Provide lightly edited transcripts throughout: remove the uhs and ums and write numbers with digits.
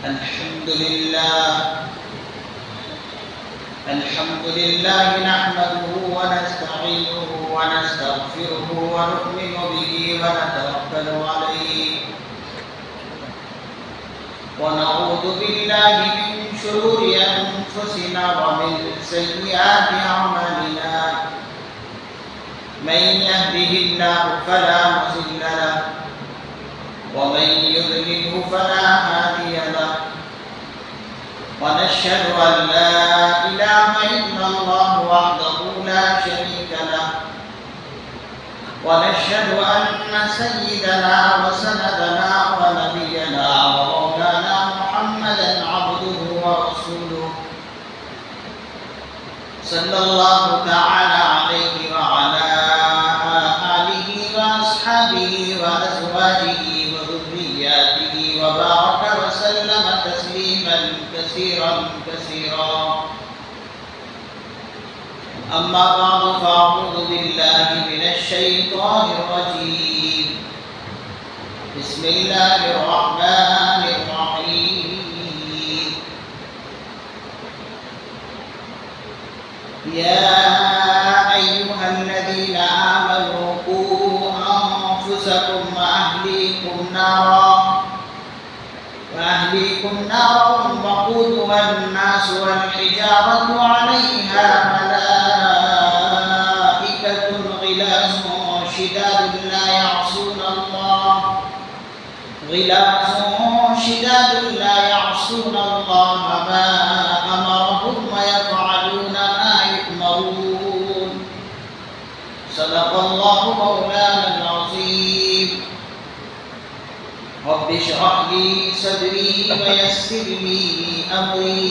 الحمد لله نحمده ونستعينه ونستغفره ونؤمن به ونتوكل عليه ونعوذ بالله من شرور أنفسنا ومن سيئات أعمالنا من يهده الله فلا مضل له ومن يضلله فلا هادي له ونشهد أن لا إله إلا الله وحده لا شريك له ونشهد أن سيدنا وسندنا ونبينا ومولانا محمدا عبده ورسوله صلى الله تعالى عليه وعلى آله وأصحابه وأزواجه وذرياته وبارك وسلم تسليما كثيرا كثيرا أما بعد فأعوذ بالله من الشيطان الرجيم بسم الله الرحمن الرحيم يا أيها الذين آمنوا قوا أنفسكم وأهليكم نارا وقودها الناس والحجارة عليها ملائكة غلاظ شداد لا يعصون الله ما أمرهم ويفعلون ما يؤمرون صدق الله مولانا العظيم رب اشرح لي صدري ويسر لي أمري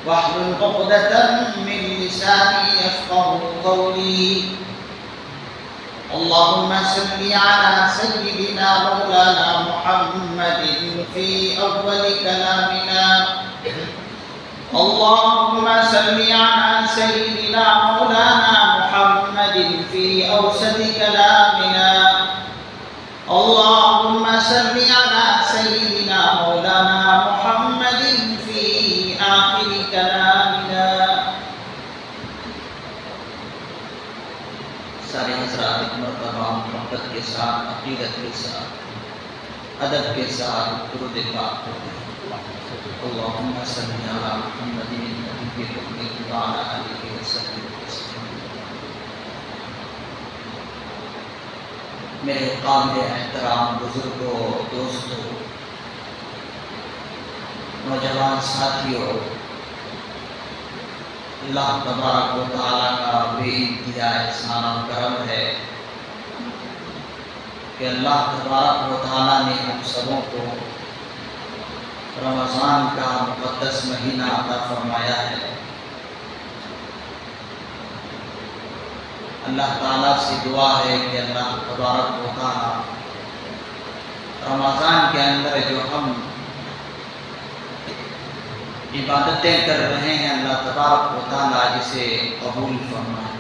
واحلل عقدة من لساني يفقهوا قولي اللهم صل على سيدنا مولانا محمد في أول كلامنا اللهم صل على سيدنا مولانا محمد في أوسط كلامنا اللهم صل على سيدنا مولانا محمد في آخر كلامنا. سارے حضرات ایک مرتبہ محبت کے ساتھ عقیدت کے ساتھ ادب کے ساتھ درود پاک اللہم صلی علی محمد النبی الامی وعلی آلہ وصحبہ وسلم. میرے قابل احترام بزرگوں، دوستوں، نوجوان ساتھیوں، اللہ تبارک و تعالیٰ کا بے انتہا احسان و کرم ہے کہ اللہ تبارک و تعالیٰ نے ہم سبوں کو رمضان کا مقدس مہینہ عطا فرمایا ہے. اللہ تعالیٰ سے دعا ہے کہ اللہ تبارک و تعالیٰ رمضان کے اندر جو ہم عبادتیں کر رہے ہیں اللہ تبارک و تعالیٰ جسے قبول فرمائے.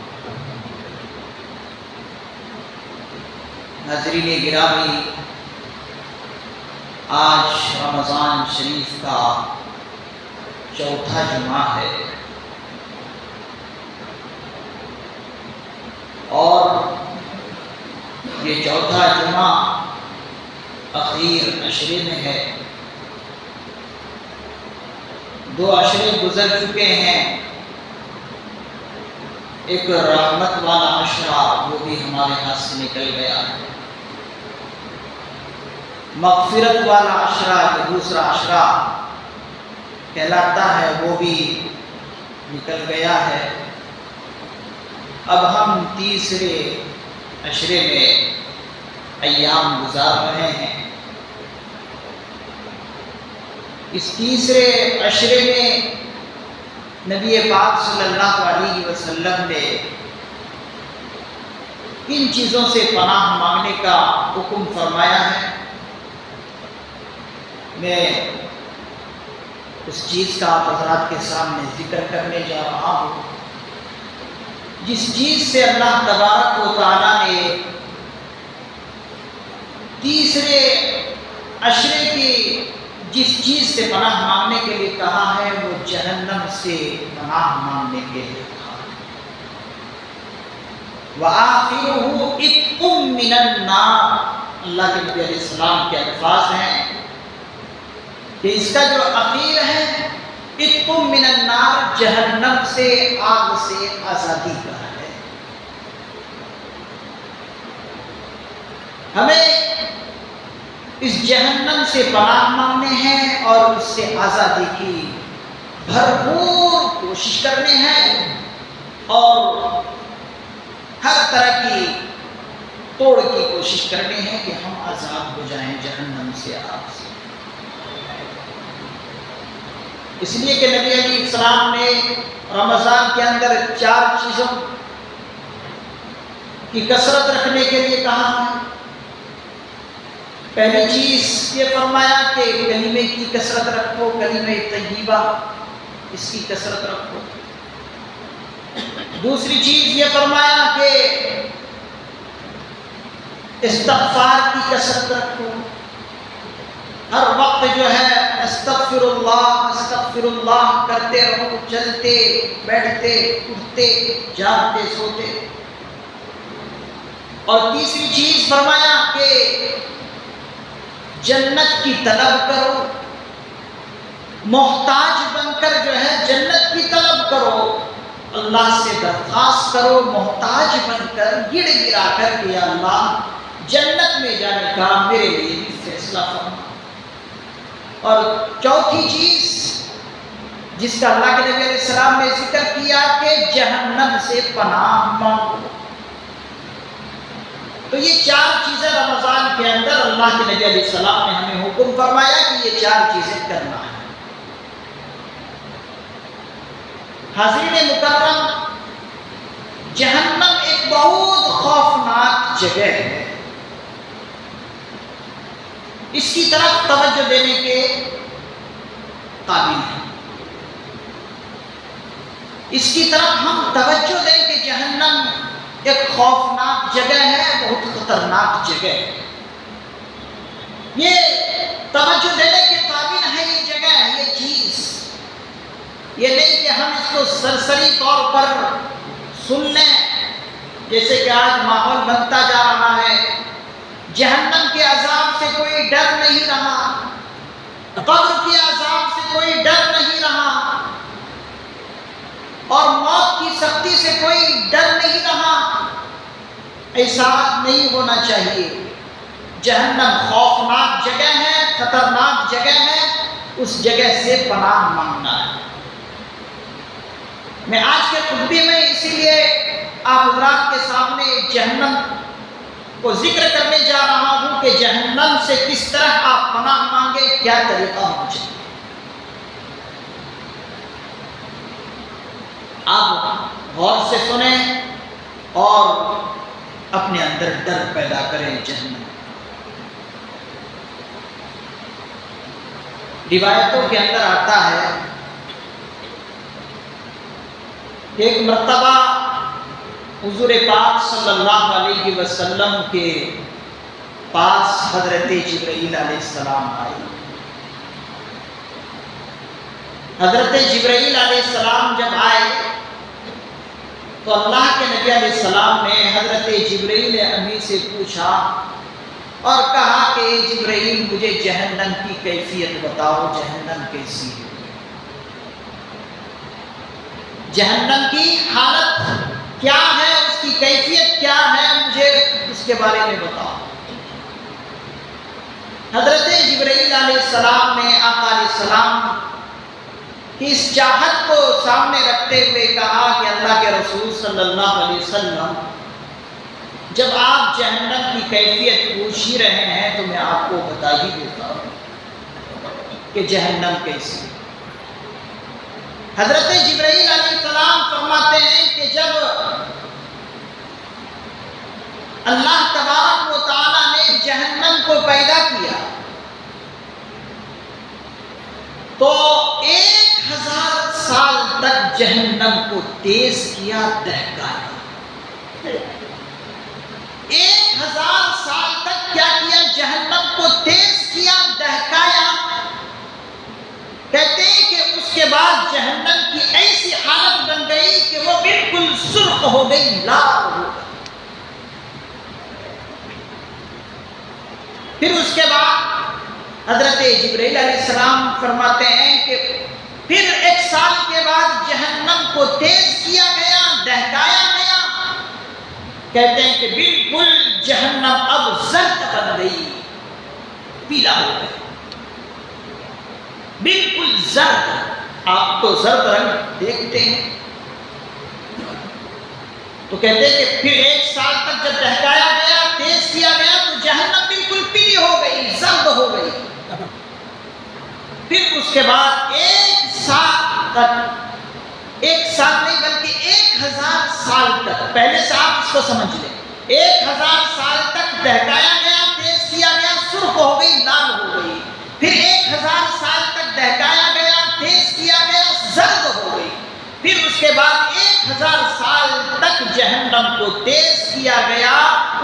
ناظرین گرامی، آج رمضان شریف کا چوتھا جمعہ ہے اور یہ چوتھا جمعہ اخیر عشرے میں ہے. 2 عشرے گزر چکے ہیں. ایک رحمت والا عشرہ وہ بھی ہمارے ہاتھ سے نکل گیا ہے. مغفرت والا عشرہ جو دوسرا عشرہ کہلاتا ہے وہ بھی نکل گیا ہے. اب ہم تیسرے عشرے میں ایام گزار رہے ہیں. اس تیسرے عشرے میں نبی پاک صلی اللہ علیہ وسلم نے کن چیزوں سے پناہ مانگنے کا حکم فرمایا ہے. میں اس چیز کا آپ حضرات کے سامنے ذکر کرنے جا رہا ہوں جس چیز سے اللہ تبارک و تعالیٰ نے تیسرے عشرے کی جس چیز سے پناہ مانگنے کے لیے کہا ہے وہ جہنم سے پناہ مانگنے کے لیے کہا ہے۔ وَآخِرُهُ عِتْقٌ مِّنَ النَّارِ، اللہ کے نبی علیہ السلام کے الفاظ ہیں کہ اس کا جو اخیر ہے عِتْقٌ مِّنَ النَّارِ، جہنم سے، آگ سے آزادی کا ہے۔ ہمیں اس جہنم سے پناہ مانگنے ہیں اور اس سے آزادی کی بھرپور کوشش کرنے ہیں اور ہر طرح کی توڑ کی کوشش کرنے ہیں کہ ہم آزاد ہو جائیں جہنم سے، آگ سے۔ اس لیے کہ نبی علیہ السلام نے رمضان کے اندر 4 چیزوں کی کثرت رکھنے کے لیے کہا ہے۔ پہلی چیز یہ فرمایا کہ کلمے کی کثرت رکھو، کلمہ طیبہ اس کی کثرت رکھو۔ دوسری چیز یہ فرمایا کہ استغفار کی کثرت رکھو، ہر وقت جو ہے استغفر اللہ کرتے رہو، چلتے بیٹھتے اٹھتے جاگتے سوتے۔ اور تیسری چیز فرمایا کہ جنت کی طلب کرو، محتاج بن کر جو ہے جنت کی طلب کرو، اللہ سے درخواست کرو، محتاج بن کر گڑ گڑا کر کہ یا اللہ جنت میں جانے کا میرے لیے بھی فیصلہ فرما۔ اور چوتھی چیز جس کا اللہ کے نبی علیہ السلام نے ذکر کیا کہ جہنم سے پناہ مانگو۔ تو یہ 4 چیزیں رمضان کے اندر اللہ کے نبی علیہ السلام نے ہمیں حکم فرمایا کہ یہ 4 چیزیں کرنا ہے۔ حاضرین مکرم، جہنم ایک بہت خوفناک جگہ ہے، اس کی طرف توجہ دینے کے قابل ہے۔ اس کی طرف ہم توجہ دیں کہ جہنم ایک خوفناک جگہ ہے، بہت خطرناک جگہ ہے۔ یہ توجہ دینے کے قابل ہے یہ جگہ، یہ چیز۔ یہ نہیں کہ ہم اس کو سرسری طور پر سن لیں، جیسے کہ آج ماحول بنتا جا رہا ہے۔ جہنم کے عذاب سے کوئی ڈر نہیں رہا، قبر کے عذاب سے کوئی ڈر نہیں رہا، اور موت کی سختی سے کوئی ڈر نہیں رہا۔ ایسا نہیں ہونا چاہیے۔ جہنم خوفناک جگہ ہے، خطرناک جگہ ہے، اس جگہ سے پناہ مانگنا ہے۔ میں آج کے خطبے میں اسی لیے آپ حضرات کے سامنے جہنم کو ذکر کرنے جا رہا ہوں کہ جہنم سے کس طرح آپ پناہ مانگے، کیا طریقہ ہونا چاہیے۔ آپ غور سے سنیں اور اپنے اندر ڈر پیدا کریں جہنم۔ روایتوں کے اندر آتا ہے کہ ایک مرتبہ حضور پاک صلی اللہ علیہ وسلم کے پاس حضرت جبرائیل علیہ السلام آئے۔ حضرت جبرائیل علیہ السلام جب آئے تو اللہ کے نبی علیہ السلام نے حضرت جبرائیل امی سے پوچھا اور کہا کہ جبرائیل مجھے جہنم کی کیفیت بتاؤ، جہنم کیسی ہے، جہنم کی حالت کیا ہے، اس کی کیفیت کیا ہے، مجھے اس کے بارے میں بتاؤ۔ حضرت جبرائیل علیہ السلام نے آقا علیہ السلام کی اس چاہت کو سامنے رکھتے ہوئے کہا کہ اللہ کے رسول صلی اللہ علیہ وسلم، جب آپ جہنم کی کیفیت پوچھ ہی رہے ہیں تو میں آپ کو بتا ہی دیتا ہوں کہ جہنم کیسی ہے۔ حضرت جبرائیل علیہ السلام فرماتے ہیں کہ جب اللہ تبارک و تعالی نے جہنم کو پیدا کیا تو 1000 سال تک جہنم کو تیز کیا، دہکایا۔ 1000 سال تک کیا کیا؟ جہنم کو تیز کیا، دہکایا، سرخ ہو گئی، لال ہو گئی۔ پھر اس کے بعد حضرت جبرائیل علیہ السلام فرماتے ہیں کہ پھر 1 سال کے بعد جہنم کو تیز کیا گیا، دہکایا گیا، کہتے ہیں کہ بالکل جہنم اب زرد بن گئی، پیلا ہو گئی، بالکل زرد۔ آپ تو زرد رنگ دیکھتے ہیں، تو کہتے ہیں کہ پھر 1 سال تک جب دہکایا گیا، تیز کیا گیا، تو جہنم بالکل پیلی ہو گئی، زرد ہو گئی۔ پھر اس کے بعد 1 سال تک، 1 سال نہیں بلکہ 1000 سال تک، پہلے سے آپ اس کو سمجھ لیں، 1000 سال تک دہکایا گیا، تیز کیا گیا، سرخ ہو گئی، لال ہو گئی۔ پھر 1000 سال تک دہکایا گیا، تیز کیا گیا، زرد ہو گئی۔ پھر اس کے بعد 1000 سال تک جہنم کو تیز کیا گیا،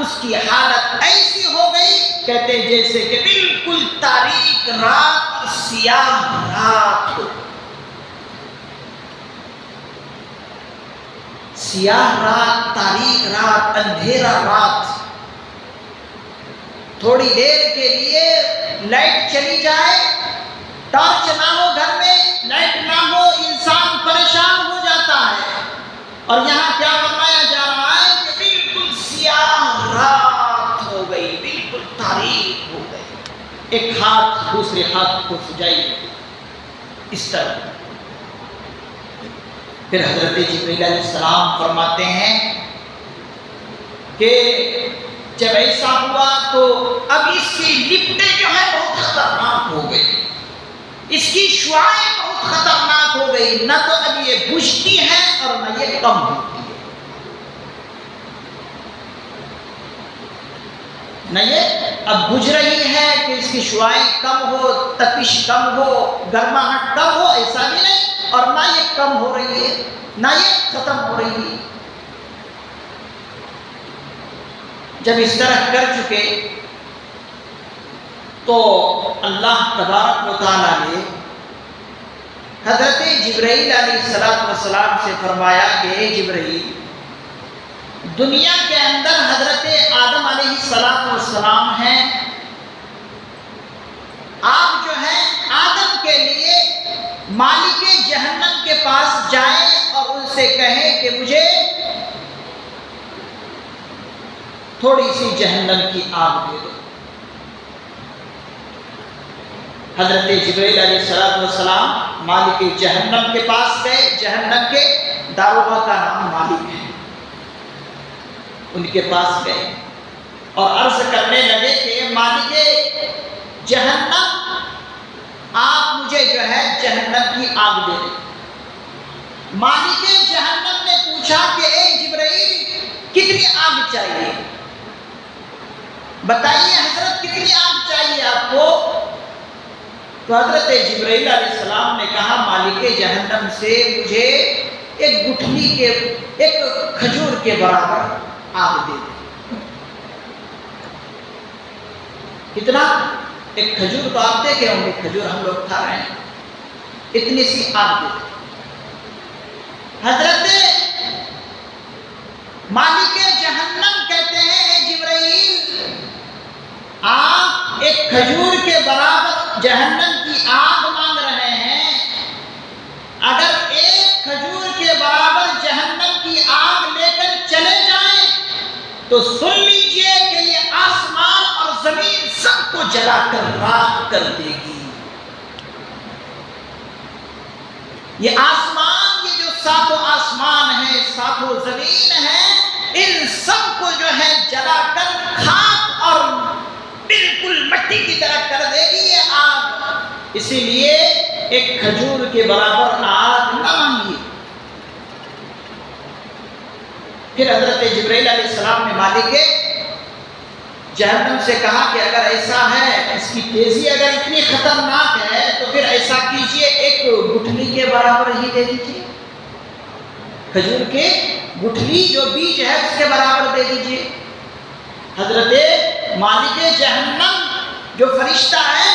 اس کی حالت ایسی ہو گئی، کہتے ہیں جیسے کہ بالکل تاریک رات اور سیاہ رات ہو۔ سیاہ رات، تاریک رات، اندھیرا رات۔ تھوڑی دیر کے لیے لائٹ چلی جائے، ٹارچ نہ ہو گھر میں، لائٹ نہ ہو، انسان پریشان ہو جاتا ہے۔ اور یہاں کیا فرمایا جا رہا ہے کہ بالکل سیاہ رات ہو گئی، بالکل تاریک ہو گئی، ایک ہاتھ دوسرے ہاتھ کو سجائیے اس طرح۔ پھر حضرت جبرائیل علیہ السلام فرماتے ہیں کہ جب ایسا ہوا تو اب اس کی لپٹیں جو ہے بہت خطرناک ہو گئی، اس کی شعاعیں بہت خطرناک ہو گئی، نہ تو اب یہ بجھتی ہیں اور نہ یہ کم ہوتی ہے، نہ یہ اب بجھ رہی ہے کہ اس کی شعاعیں کم ہو، تپش کم ہو، گرماہٹ کم ہو، ایسا بھی نہیں، اور نہ یہ کم ہو رہی ہے، نہ یہ ختم ہو رہی ہے۔ جب اس طرح کر چکے تو اللہ تبارک و تعالیٰ نے حضرت جبرائیل علیہ السلام سے فرمایا کہ اے جبرائیل، دنیا کے اندر حضرت آدم علیہ السلام ہیں، آپ جو ہیں آدم کے لیے مالک جہنم کے پاس جائیں اور ان سے کہیں کہ مجھے تھوڑی سی جہنم کی آگ دے دو۔ حضرت جبرائیل علیہ السلام مالک جہنم کے پاس گئے، جہنم کے داروغہ کا نام مالک ہے، ان کے پاس گئے اور عرض کرنے لگے کہ مالک جہنم، آپ مجھے جو ہے جہنم کی آگ دے دیں۔ مالک جہنم نے پوچھا کہ اے جبرائیل، کتنی آگ چاہیے؟ بتائیے حضرت کتنی آگ چاہیے آپ کو؟ تو حضرت جبرائیل علیہ السلام نے کہا مالک جہنم سے مجھے ایک گٹھلی کے، ایک کھجور کے برابر آگ دے دیں۔ کتنا؟ ایک کھجور، تو آپ دیکھے ہوں گے کھجور ہم لوگ کھا رہے ہیں، اتنی سی آگ دے دیں۔ حضرت مالک جہنم کہتے ہیں اے جبرائیل، آپ ایک کھجور کے برابر جہنم کی آگ مانگ رہے ہیں، اگر ایک کھجور کے برابر جہنم کی آگ لے کر چلے جائیں تو سن لیجئے کہ یہ آسمان اور زمین سب کو جلا کر راکھ کر دے گی۔ یہ آسمان، یہ جو ساتوں آسمان ہے، ساتوں زمین ہے، ان سب کو جو ہے جلا کر خاک اور بالکل مٹی کی طرح کر دے گی یہ آگ۔ اسی لیے ایک کھجور کے برابر آگ نہ مانگی۔ پھر حضرت جبرائیل علیہ السلام نے مالک جہنم سے کہا کہ اگر ایسا ہے، اس کی تیزی اگر اتنی خطرناک ہے تو پھر ایسا کیجئے، ایک گٹھلی کے برابر ہی دے دیجئے، کھجور کے گٹھلی جو بیج ہے اس کے برابر دے دیجئے۔ حضرت مالک جہنم جو فرشتہ ہے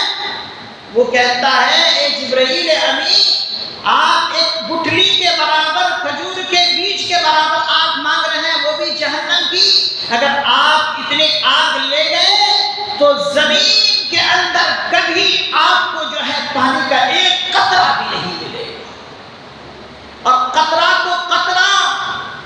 وہ کہتا ہے اے جبرائیل امین، آپ ایک گٹھلی کے برابر، کھجور کے بیج کے برابر آگ مانگ کی اگر آپ اتنی آگ لے گئے تو زمین کے اندر کبھی آپ کو جو ہے پانی کا ایک قطرہ بھی نہیں ملے گا. اور قطرہ تو قطرہ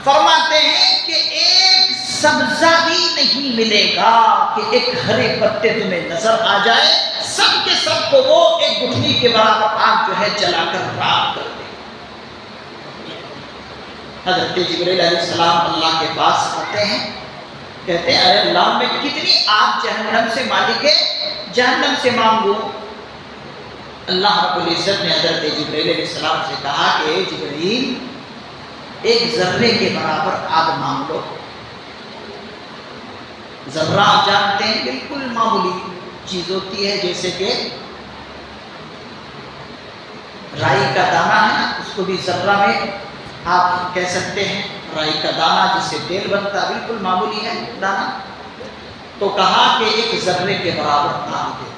فرماتے ہیں کہ ایک سبزہ بھی نہیں ملے گا کہ ایک ہرے پتے تمہیں نظر آ جائے. سب کے سب کو وہ ایک گٹھلی کے برابر آگ جو ہے جلا کر راکھ کر دے. حضرت جبرائیل علیہ السلام اللہ کے پاس آتے ہیں, کہتے ہیں اے اللہ میں کتنی آگ جہنم سے مالک ہے, جہنم سے مانگوں. اللہ رب العزت نے حضرت جبرائیل علیہ السلام سے کہا کہ اے جبرائیل ایک ذرے کے برابر آگ مانگ لو. ذرہ آپ جانتے ہیں بالکل معمولی چیز ہوتی ہے, جیسے کہ رائی کا دانہ ہے نا, اس کو بھی ذرہ میں آپ کہہ سکتے ہیں. رائی کا دانہ جس سے تیل بنتا ہے بالکل معمولی ہے دانہ. تو کہا کہ ایک ذرے کے برابر آگ دے دے.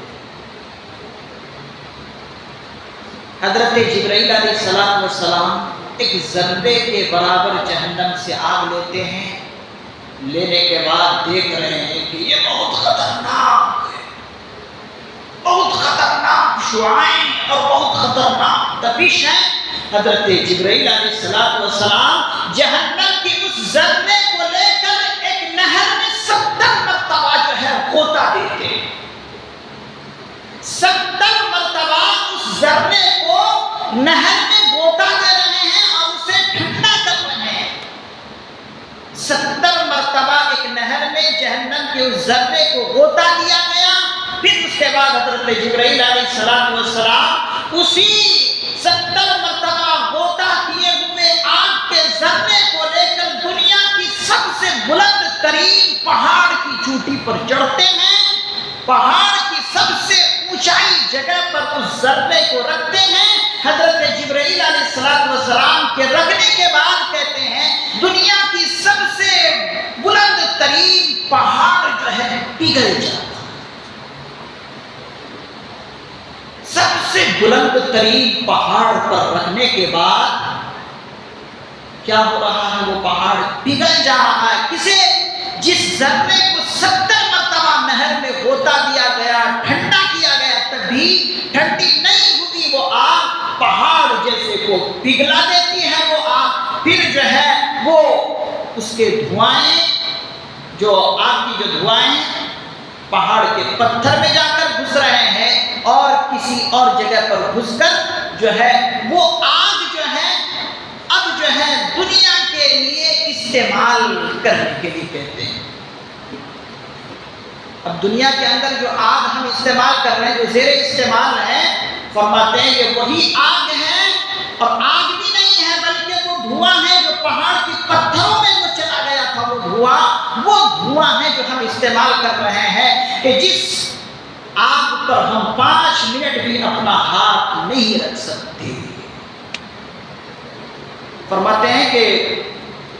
حضرت جبرائیل علیہ السلام ایک ذرے کے برابر جہنم سے آگ لیتے ہیں. لینے کے بعد دیکھ رہے ہیں کہ یہ بہت خطرناک ہے, بہت خطرناک شعاعیں اور بہت خطرناک تپش ہے. حضرت جبرائیل علیہ السلام جہنم کی اس ذرے کو لے کر ایک نہر میں 70 مرتبہ جو ہے غوطہ دیتے ہیں. 70 مرتبہ اس ذرے کو نہر میں غوطہ دے رہے ہیں اور اسے ٹھنڈا کر رہے ہیں. 70 مرتبہ ایک نہر میں جہنم کے اس ذرے کو غوطہ دیا گیا. پھر اس کے بعد حضرت جبرائیل علیہ السلام اسی 70 مرتبہ غوطہ کیے ہوئے آگ کے ذرے کو لے کر دنیا کی سب سے بلند ترین پہاڑ کی چوٹی پر چڑھتے ہیں. پہاڑ کی سب سے اونچائی جگہ پر اس ذرے کو رکھتے ہیں. حضرت جبرائیل علیہ السلام کے رکھنے کے بعد کہتے ہیں دنیا کی سب سے بلند ترین پہاڑ جو ہے پگھل جاتا. سب سے بلند ترین پہاڑ پر رکھنے کے بعد کیا ہو رہا ہے, وہ پہاڑ پگھل جا رہا ہے. کسے؟ جس ذرے کو 70 مرتبہ نہر میں غوطہ دیا گیا, ٹھنڈا کیا گیا, تب بھی ٹھنڈی نہیں ہوئی وہ آگ. پہاڑ جیسے کو پگھلا دیتی ہے وہ آگ. پھر جو ہے وہ اس کے دھوائیں, جو آگ کی جو دھوائیں پہاڑ کے پتھر میں جا کر گھس رہے ہیں اور کسی اور جگہ پر گھس کر جو ہے وہ آگ جو ہے اب جو ہے دنیا کے لیے استعمال کرنے کے لیے کہتے ہیں. اب دنیا کے اندر جو آگ ہم استعمال کر رہے ہیں, جو زیر استعمال ہے, فرماتے ہیں یہ وہی آگ ہے. اور آگ بھی نہیں ہے بلکہ وہ دھواں ہے جو پہاڑ کی پتھروں میں جو چلا گیا تھا, وہ دھواں ہے جو ہم استعمال کر رہے ہیں. کہ جس آگ پر ہم 5 منٹ بھی اپنا ہاتھ نہیں رکھ سکتے. فرماتے ہیں کہ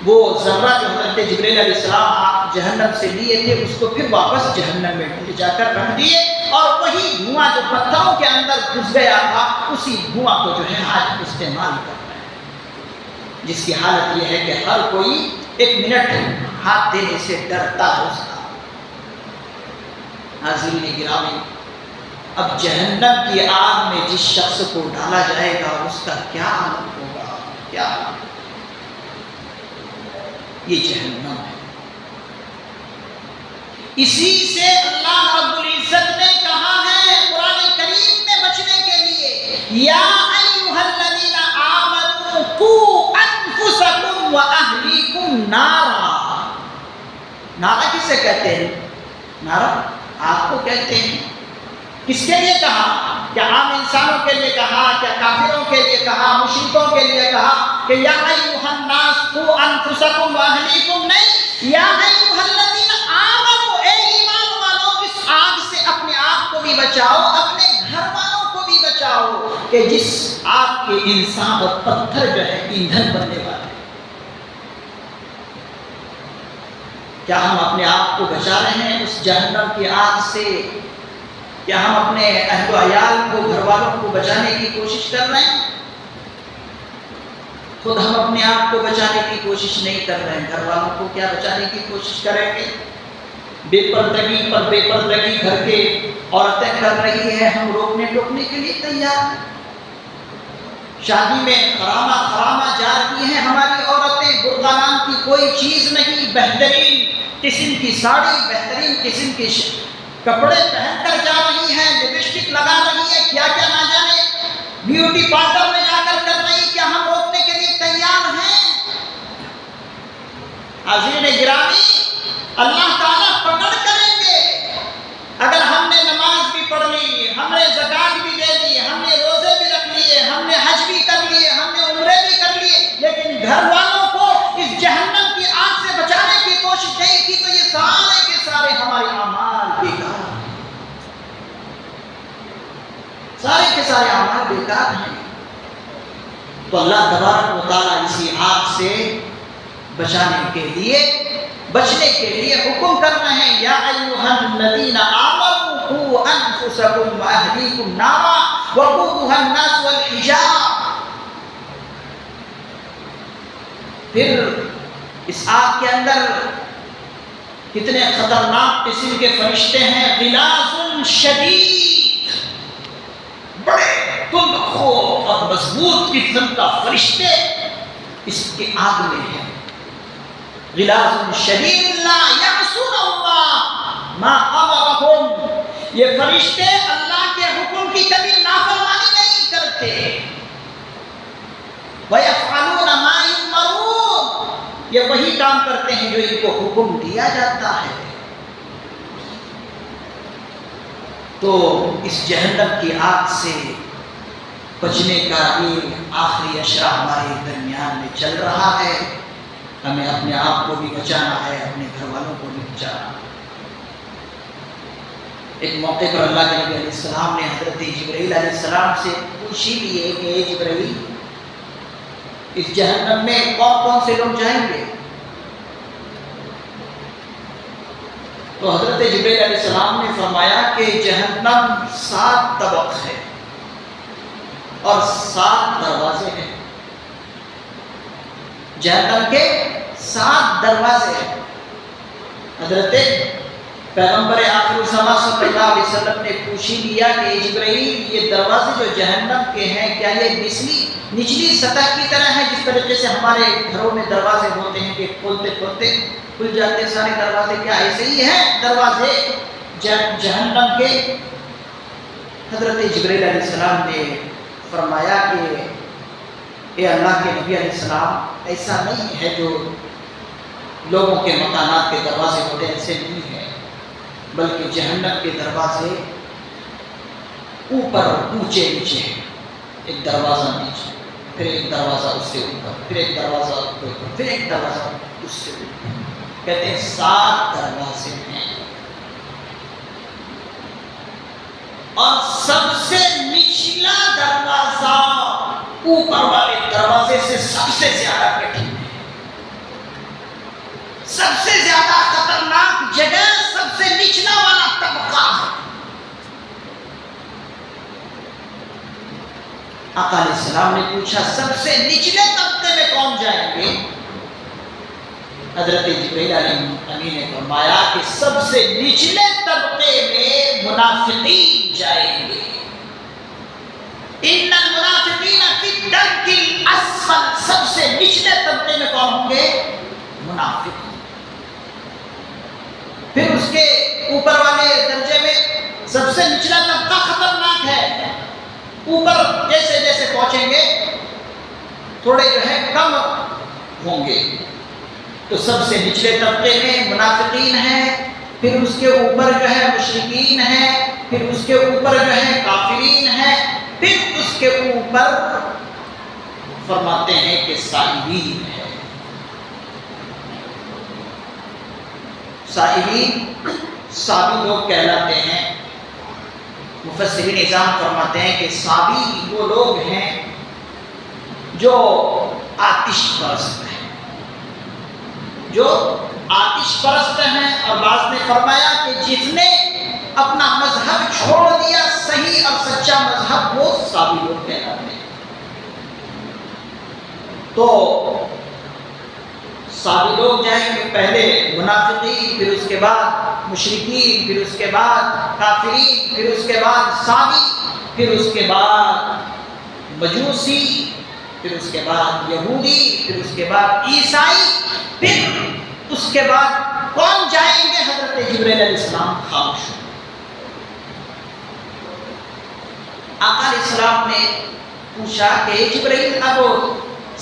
وہ ذرہ جو حضرت جبرائیل علیہ السلام جہنم سے لیے تھے اس کو پھر واپس جہنم میں لے جا کر رکھ دیے, اور وہی دھواں جو پتھروں کے اندر گھس گیا تھا اسی دھواں کو جو ہے آج استعمال کر رہے ہیں. جس کی حالت یہ ہے کہ ہر کوئی 1 منٹ ہاتھ دینے سے ڈرتا ہے. اس کا حاضرین گرامی, اب جہنم کی آگ میں جس شخص کو ڈالا جائے گا اس کا کیا حالت ہوگا, کیا یہ جہنم ہے. اسی سے اللہ رب العزت نے کہا ہے قرآن کریم میں بچنے کے لیے, یا ایھا الذین آمنوا قوا انفسکم واہلیکم نارا. نارا کسے کہتے ہیں؟ نارا آگ کو کہتے ہیں. کس کے لیے کہا؟ کیا عام انسانوں کے لیے کہا, کیا کافروں کے لیے کہا, مشرکوں کے لیے کہا کہ یا ایھا الناس قوا انفسکم واہلیکم؟ نہیں, یا ایھا الذین آمنوا, اے ایمان والو اس آگ سے اپنے آپ کو بھی بچاؤ, اپنے گھر والوں کو بھی بچاؤ. کہ جس آگ کے انسان اور پتھر جو ہے ایندھن بننے والے. کیا ہم اپنے آپ کو بچا رہے ہیں اس جہنم کی آگ سے؟ کیا ہم اپنے اہل و عیال کو, گھر والوں کو بچانے کی کوشش کر رہے ہیں؟ خود ہم اپنے آپ کو بچانے کی کوشش نہیں کر رہے ہیں، گھر والوں کو کیا بچانے کی کوشش کریں گے؟ بے پردگی پر بے پردگی گھر کے عورتیں کر رہی ہیں، ہم روکنے ٹوکنے کے لیے تیار ہیں۔ شادی میں خرامہ جا رہی ہیں ہماری عورتیں، برقع نام کی کوئی چیز نہیں، بہترین قسم کی ساڑی، بہترین قسم کے کپڑے پہن کر جا رہی ہیں، لپسٹک لگا رہی ہے، کیا کیا نہ جانے بیوٹی پارلر میں جا کر رہی، کیا ہم روکنے کے لیے تیار ہیں؟ حاضرین گرامی، اللہ تعالیٰ پکڑ کریں گے اگر ہم نے نماز بھی پڑھ لی، ہم نے زکات بھی دے دی، ہم نے روزے بھی رکھ لیے، ہم نے حج بھی کر لیے، ہم نے عمرے بھی کر لیے، لیکن گھر والوں کو اس جہنم کی آگ سے بچانے کی کوشش نہیں کی، تو یہ سارے کے سارے ہمارے اعمال بیکار ہیں، سارے کے سارے اعمال بیکار ہیں۔ تو اللہ تبارک و تعالیٰ اسی آگ سے بچنے کے لیے حکم کر رہے ہیں، یا ایھا الذین آمنوا قوا انفسکم واہلیکم نارا وقودها الناس والحجارہ۔ پھر اس آگ کے اندر کتنے خطرناک قسم کے فرشتے ہیں، غلاظ شدید، بڑے تند خو اور مضبوط قسم کا فرشتے اس کے آگ میں ہیں۔ غلاظ شدید لا یعصون اللہ ما امرهم، یہ فرشتے اللہ کے حکم کی کبھی نافرمانی نہیں کرتے۔ وَيَفْعَلُونَ مَا يُؤْمَرُونَ، یہ وہی کام کرتے ہیں جو ان کو حکم دیا جاتا ہے۔ تو اس جہنم کی آگ سے بچنے کا یہ آخری اشرہ ہمارے درمیان میں چل رہا ہے۔ ہمیں اپنے آپ کو بھی بچانا ہے، اپنے گھر والوں کو بھی بچانا ہے۔ ایک موقع پر اللہ کے نبی علیہ السلام نے حضرت جبرائیل علیہ السلام سے پوچھ ہی لیے کہ اے جبرائیل، اس جہنم میں کون کون سے لوگ جائیں گے؟ تو حضرت جبرائیل علیہ السلام نے فرمایا کہ جہنم 7 طبق ہے اور 7 دروازے ہیں، جہنم کے 7 دروازے ہیں۔ حضرت پیغمبر آخر الزماں صلی اللہ علیہ وسلم نے پوچھ ہی لیا کہ جبرائیل، یہ دروازے جو جہنم کے ہیں کیا یہ نچلی سطح کی طرح ہے، جس طریقے سے ہمارے گھروں میں دروازے ہوتے ہیں کہ کھولتے کھولتے کھل جاتے سارے دروازے، کیا ایسے ہی ہیں دروازے جہنم کے؟ حضرت جبرائیل علیہ السلام نے فرمایا کہ اے اللہ کے نبی علیہ السلام، ایسا نہیں ہے جو لوگوں کے مکانات کے دروازے ہوتے ہیں، ایسے نہیں ہے، بلکہ جہنم کے دروازے اوپر اونچے نیچے ہیں، ایک دروازہ نیچے، پھر ایک دروازہ اس سے اوپر، پھر ایک دروازہ اوپر، پھر ایک دروازہ اس سے اوپر، کہتے ہیں 7 دروازے ہیں۔ اور سب سے نچلا دروازہ اوپر والے دروازے سے سب سے زیادہ کٹھن ہے، سب سے زیادہ خطرناک جگہ سب سے نچلا والا طبقہ ہے۔ آقا علیہ السلام نے پوچھا سب سے نچلے طبقے میں کون جائیں گے؟ حضرت جبرائیل علیہ امین نے فرمایا کہ سب سے نچلے طبقے میں منافقین جائیں گے۔ ان المنافقین فی الدرک الاسفل، سب سے نچلے طبقے میں کون ہوں گے؟ منافق۔ پھر اس کے اوپر والے درجے میں سب سے نچلا طبقہ خطرناک ہے، اوپر جیسے جیسے پہنچیں گے تھوڑے جو ہے کم ہوں گے۔ تو سب سے نچلے طبقے میں منافقین ہیں، پھر اس کے اوپر جو ہے مشرکین ہیں، پھر اس کے اوپر جو ہے کافرین ہیں، پھر اس کے اوپر فرماتے ہیں کہ سائلین ہے۔ سائلین سابی لوگ کہلاتے ہیں۔ مفسرین نظام فرماتے ہیں کہ سابی وہ لوگ ہیں جو آتش پرست ہیں، جو آتش پرست ہیں، اور بعض نے فرمایا کہ جس نے اپنا مذہب چھوڑ دیا، صحیح اور سچا مذہب، وہ سابی لوگ کہلاتے ہیں۔ تو سارے لوگ جائیں گے، پہلے منافقین، پھر اس کے بعد مشرکین، پھر اس کے بعد کافرین، پھر اس کے بعد سامی، پھر اس کے بعد مجوسی، پھر اس کے بعد یہودی، پھر اس کے بعد عیسائی، پھر اس کے بعد کون جائیں گے؟ حضرت جبرائیل علیہ السلام خاموش ہوئے۔ آقا علیہ السلام نے پوچھا کہ جبرائیل اب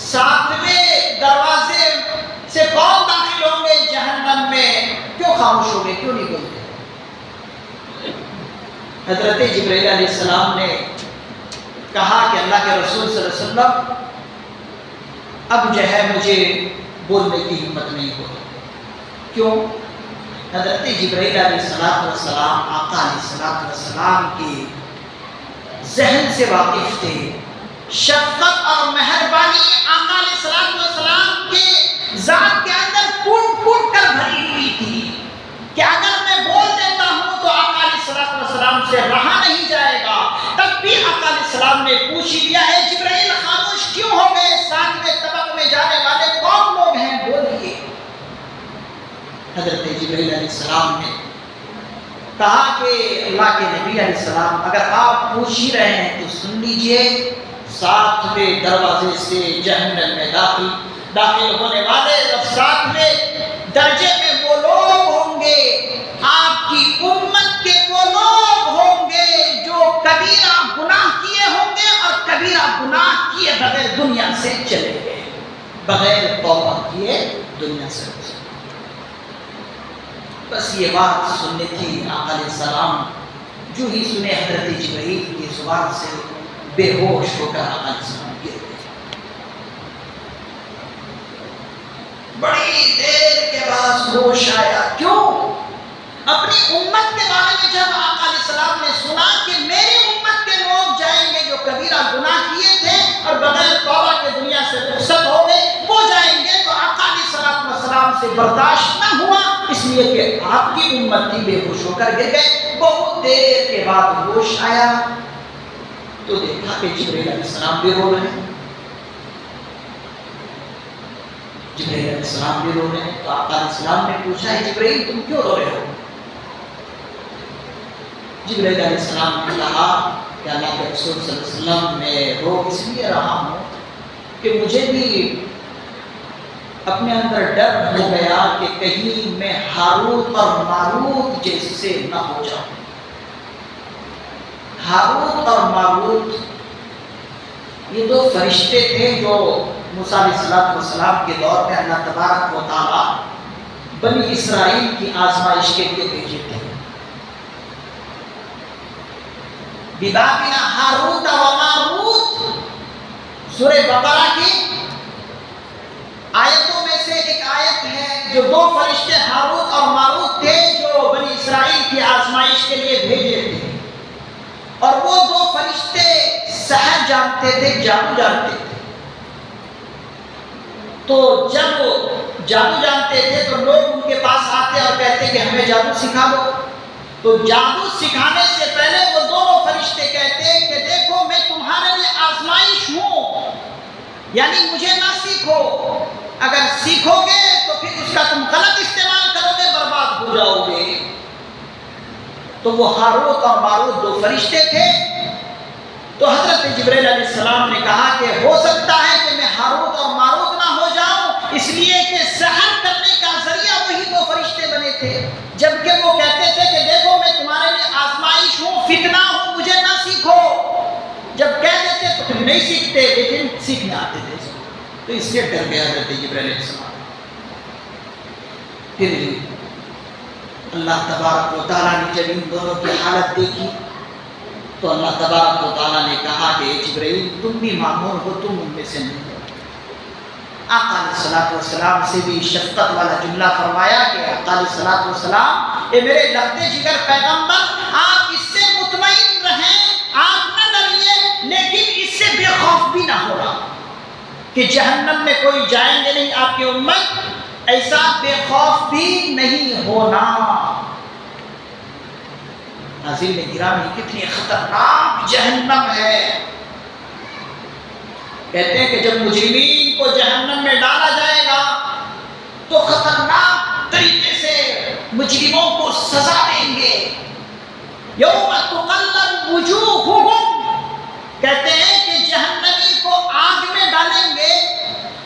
7ویں دروازے سے کون داخل ہوں گے جہنم میں؟ کیوں خاموش ہو گئے، کیوں نہیں بولتے؟ حضرت جبرائیل علیہ السلام نے کہا کہ اللہ کے رسول صلی اللہ علیہ وسلم اب جو ہے مجھے بولنے کی ہمت نہیں ہو رہی۔ کیوں؟ حضرت جبرائیل علیہ السلام آقا علیہ السلام کی ذہن سے واقف تھے۔ شفقت اور مہربانی آقا علیہ السلام کے ذات کے اندر کوٹ کوٹ کر بھری ہوئی تھی کہ اگر میں بول دیتا ہوں تو آقا علیہ السلام سے رہا نہیں جائے گا۔ تب بھی آقا علیہ السلام نے پوچھ لیا، اے جبرائیل خاموش کیوں ہو گئے؟ 7ویں طبق میں جانے والے کون لوگ ہیں، بولیے۔ حضرت جبرائیل علیہ السلام نے کہا کہ اللہ کے نبی علیہ السلام اگر آپ پوچھ ہی رہے ہیں تو سن لیجئے، 7ویں دروازے سے جہنم میں داخل ہونے والے 7ویں درجے میں وہ لوگ ہوں گے، آپ کی امت کے وہ لوگ ہوں گے جو کبیرہ گناہ کیے ہوں گے اور کبیرہ گناہ کیے بغیر دنیا سے چلے گئے، بغیر توبہ کیے دنیا سے گزرے۔ بس یہ بات سننی تھی۔ آقا علیہ السلام جو ہی سنے حضرت جبرائیل کی زبان سے بے ہوش ہو کر آقا علیہ السلام گر گئے۔ بڑی دیر کے بعد ہوش آیا۔ کیوں؟ اپنی امت کے بارے میں جب آقا علیہ السلام نے سنا کہ میری امت کے لوگ جائیں گے جو کبیرہ گناہ کیے تھے اور بغیر توبہ کے دنیا سے رخصت ہو گئے، وہ جائیں گے، تو آقا علیہ السلام سے برداشت نہ ہوا، اس لیے کہ آپ کی امت کی بے ہوش ہو کر گر گئے۔ بہت دیر کے بعد ہوش آیا تو دیکھا کہ جبرائیل علیہ السلام بھی رو رہے ہیں، جبرائیل علیہ السلام بھی رو رہے ہیں۔ تو آقا علیہ السلام نے پوچھا، ہے جبرائیل تم کیوں رو رہے ہو؟ جبرائیل علیہ السلام نے کہا کہ اللہ کے رسول صلی اللہ علیہ وسلم میں رو اس لیے رہا ہوں کہ مجھے بھی اپنے اندر ڈر ہو گیا کہ کہیں میں ہاروت اور ماروت جیسے نہ ہو جاؤں۔ ہاروت اور ماروت یہ دو فرشتے تھے جو موسیٰ علیہ السلام کے دور میں اللہ تبارک و تعالیٰ بنی اسرائیل کی آزمائش کے لیے بھیجے تھے۔ بِبَابِلَ ہاروت و ماروت سورہ بقرہ کی آیتوں میں سے ایک آیت ہے جو دو فرشتے ہاروت اور ماروت تھے جو بنی اسرائیل کی آزمائش کے لیے بھیجے تھے، اور وہ دو فرشتے سحر جانتے تھے، جادو جانتے تھے۔ تو جب جادو جانتے تھے تو لوگ ان کے پاس آتے اور کہتے کہ ہمیں جادو سکھا دو۔ تو جادو سکھانے سے پہلے وہ دونوں فرشتے کہتے کہ دیکھو میں تمہارے لیے آزمائش ہوں، یعنی مجھے نہ سیکھو، اگر سیکھو گے تو پھر اس کا تم غلط استعمال کرو گے، برباد ہو جاؤ گے۔ تو وہ ہاروت اور ماروت دو فرشتے تھے۔ تو حضرت جبرائیل علیہ السلام نے کہا کہ ہو سکتا ہے کہ میں ہاروت اور ماروت نہ ہو جاؤں، اس لیے کہ سحر کرنے کا ذریعہ وہی دو فرشتے بنے تھے، جبکہ وہ کہتے تھے کہ دیکھو میں تمہارے لیے آزمائش ہوں، فتنہ ہوں، مجھے نہ سیکھو۔ جب کہہ دیتے تو پھر نہیں سیکھتے، لیکن سیکھنے آتے تھے۔ تو اس سے ڈر گیا حضرت جبرائیل علیہ السلام۔ پھر اللہ تبارک و تعالیٰ نے جب ان دونوں کی حالت دیکھی تو اللہ تبارک و تعالیٰ نے کہا کہ جبرائیل تم بھی معمور ہو، تم ان میں سے نہیں ہو۔ آقا علیہ السلام سے بھی شفقت والا جملہ فرمایا کہ آقا علیہ السلام، اے میرے لگتے جگر پیغمبر، آپ اس سے مطمئن رہیں، آپ نہ ڈریے، لیکن اس سے بے خوف بھی نہ ہونا کہ جہنم میں کوئی جائیں گے نہیں آپ کی امت، ایسا بے خوف بھی نہیں ہونا۔ ناظرین گرامی کتنی خطرناک جہنم ہے، کہتے ہیں کہ جب مجرمین کو جہنم میں ڈالا جائے گا تو خطرناک طریقے سے مجرموں کو سزا دیں گے. یوم تقلب وجوہہم، کہتے ہیں کہ جہنمی کو آگ میں ڈالیں گے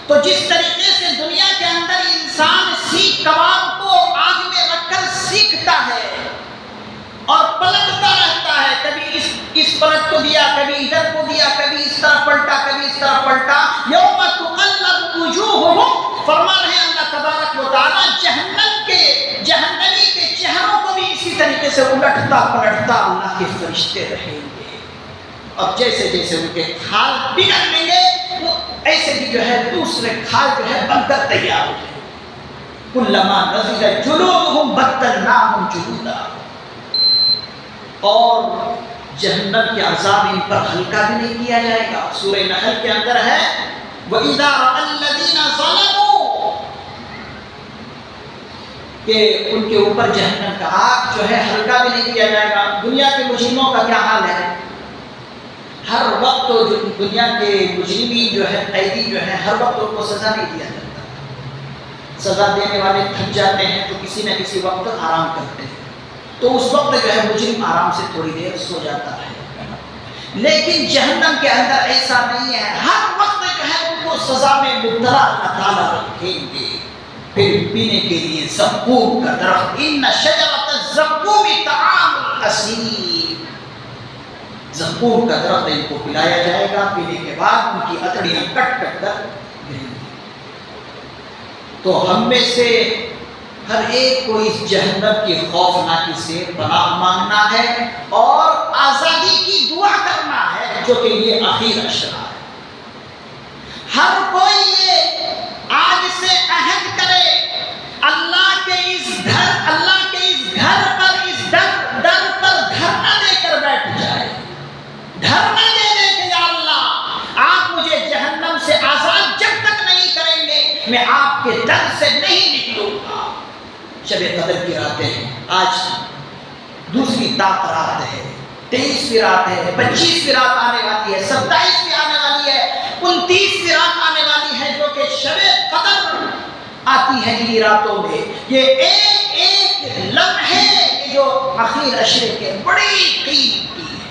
تو جس طریقے سے دنیا کے اندر انسان سیخ کباب کو آگ میں رکھ کر سیکھتا ہے اور پلٹتا رہتا ہے، کبھی اس پلٹ کو دیا، کبھی ادھر کو دیا، کبھی اس طرف پلٹا، کبھی اس طرف پلٹا. یوم تقلب وجوہہم، فرما رہے ہیں اللہ تبارک و تعالیٰ جہنمی کے چہروں کو بھی اسی طریقے سے الٹتا پلٹتا اللہ کے فرشتے رہیں گے. اب جیسے جیسے ان کے کھال بگڑیں گے وہ ایسے بھی جو ہے دوسرے کھال جو ہے بن کر تیار ہو جائیں. کلما نضجت جلودہم بدلناہم جلودا. اور جہنم کے عذاب ان پر ہلکا بھی نہیں کیا جائے گا. سورہ نحل کے اندر ہے وَإِذَا رَأَى الَّذِينَ ظَلَمُوا، کہ ان کے اوپر جہنم کا آگ جو ہے ہلکا بھی نہیں کیا جائے گا. دنیا کے مجرموں کا کیا حال ہے؟ ہر وقت جو دنیا کے مجرمین جو ہے، قیدی جو ہے، ہر وقت ان کو سزا نہیں دیا جاتا. سزا دینے والے تھک جاتے ہیں تو کسی نہ کسی وقت آرام کرتے ہیں، تو اس وقت جو ہے مجرم آرام سے تھوڑی دیر سو جاتا ہے. لیکن جہنم کے اندر ایسا نہیں ہے، ہر وقت جو ہے ان کو سزا میں مبتلا اللہ تعالیٰ رکھیں گے. پھر پینے کے لیے زقوم کا درخت، ان شجرۃ الزقوم طعام الاثیم، زقوم کا درخت ان کو پلایا جائے گا. پینے کے بعد ان کی اتڑیاں کٹ کٹ کر گریں گی. تو ہم میں سے ہر ایک کو اس جہنم کی خوفناکی سے پناہ مانگنا ہے اور آزادی کی دعا کرنا ہے، جو کہ یہ آخر اشرا ہے. ہر کوئی یہ آج سے عہد کرے، اللہ کے اس گھر پر، اس در پر دھرنا دے کر بیٹھ جائے. دھرنا دے کہ یا اللہ آپ مجھے جہنم سے آزاد جب تک نہیں کریں گے میں آپ کے در سے نہیں نکلوں گا. شب قدر کی راتیں ہیں، آج دوسری طاق رات ہے، 23ویں رات ہے، 25ویں رات آنے والی ہے، 27ویں آنے والی ہے، 29ویں رات آنے والی ہے، جو کہ شب قدر آتی ہے انہی راتوں میں. یہ ایک ایک لمحے جو آخر اشرے کے بڑی قیمتی ہے.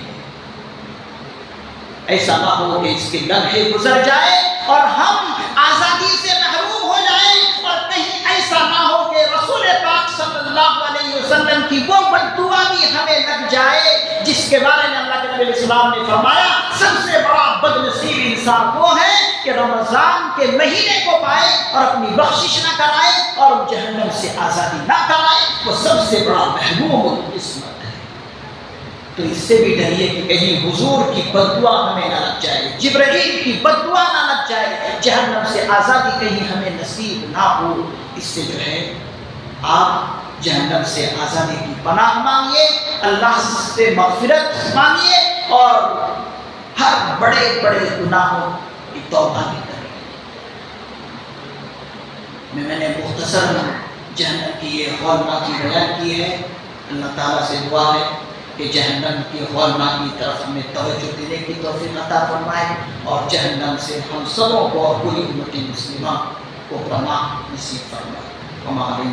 ایسا نہ ہو کہ اس کے لمحے گزر جائے اور ہم آزادی سے محروم ہو جائیں، اور کہیں ایسا نہ ہو کہ رسول پاک صلی اللہ علیہ وسلم کی وہ بددعا بھی ہمیں لگ جائے جس کے بارے میں اللہ کے نبی علیہ السلام نے فرمایا سب سے بڑا بد نصیب انسان وہ ہے کہ رمضان کے مہینے کو پائے اور اپنی بخشش نہ کرائے اور جہنم سے آزادی نہ کرائے. وہ سب سے بڑا محروم القسمت ہے. تو اس سے بھی ڈریے کہ کہیں حضور کی بددعا ہمیں نہ لگ جائے، جبرائیل کی بددعا نہ لگ جائے، جہنم سے آزادی کہیں ہمیں نصیب نہ ہو. اس سے جو ہے آپ جہنم سے آزادی کی پناہ مانگیے، اللہ سے مغفرت مانگیے اور ہر بڑے بڑے گناہوں کی توبہ بھی کریں. میں نے مختصر جہنم کی یہ ہولناکی بیان کی ہے. اللہ تعالیٰ سے دعا ہے کہ جہنم کی ہولناکی طرف ہمیں توجہ دینے کی توفیق عطا فرمائے اور جہنم سے ہم سبوں کو اور پوری امت مسلمہ کو پناہ نصیب فرمائے. ہمارے